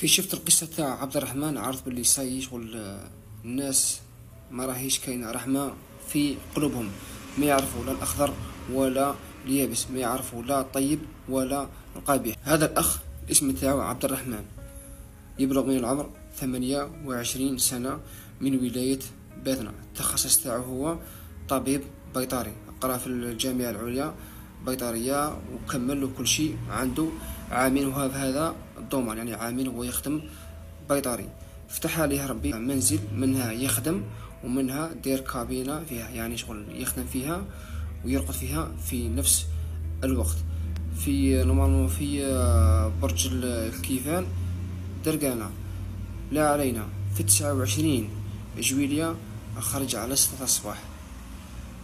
كي شفت القصة تاع عبد الرحمن عرفت باللي ساي شغل الناس ما راهيش كاينة رحمة في قلوبهم. ما يعرفوا لا الأخضر ولا اليابس، ما يعرفوا لا الطيب ولا القبيح. هذا الأخ الاسم تاعو عبد الرحمن، يبلغ من العمر 28 سنة، من ولاية باثنا. التخصص تاعو هو طبيب بيطري، قرا في الجامعة العليا بيطرية وكمل له كل شيء. عنده عامين وهو في هذا الضمان، يعني عامين وهو يخدم بيطري. فتح عليه ربي منزل، منها يخدم ومنها دير كابينة فيها، يعني شغل يخدم فيها ويرقد فيها في نفس الوقت. في نورمالمون في برج الكيفان درقانة. لا علينا في 29 جويلية خرج على 6 الصباح،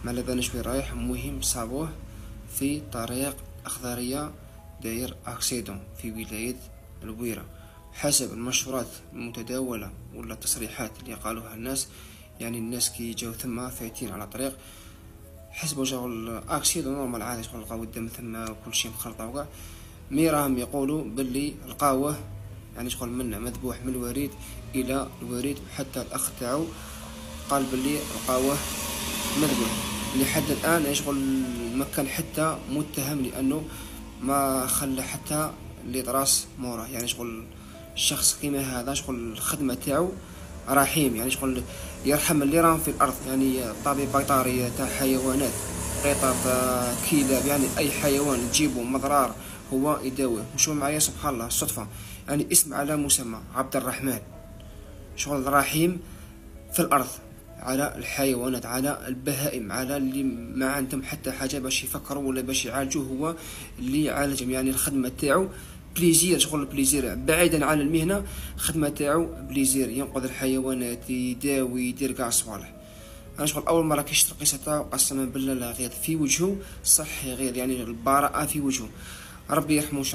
ما لبانش وين رايح. مهم صابوه في طريق أخضرية داير أكسيدون في ولاية البويرة. حسب المشورات المتداولة ولا التصريحات اللي قالوها الناس، يعني الناس كي جاو ثم فايتين على طريق حسبوا جاو الأكسيدون نورمال عادي، شغل لقاو الدم ثم كل شيء مخلطة وكاع. مي راهم يقولوا باللي لقاوه يعني شغل منه مذبوح من الوريد إلى الوريد، حتى الأخ تاعو قال باللي لقاوه مذبوح. لحد الآن يشغل ما كان حتى متهم، لأنه ما خلى حتى اللي طراس موراه. يعني شغل الشخص كيما هذا شغل الخدمة تاعو رحيم، يعني شغل يرحم اللي راهم في الأرض. يعني طبيب بيطري تاع حيوانات، قطط، كلاب، يعني أي حيوان تجيبه مضرار هو يداويه. وشو معايا سبحان الله الصدفة، يعني اسم على مسمى عبد الرحمن، شغل رحيم في الأرض على الحيوانات، على البهائم، على اللي ما عندهم حتى حاجة باش يفكروا ولا باش يعالجوه، هو اللي يعالجهم. يعني الخدمة تاعو بليزير، شغل بليزير بعيدا عن المهنة. الخدمة تاعو بليزير، ينقذ الحيوانات، يداوي، يدير قاع صوالح. انا شغل اول مره كي شفت القصه تاعو قسما بالله لا غيظ في وجهه، صح غيظ، يعني البراءه في وجهه. ربي يرحمه ان شاء الله.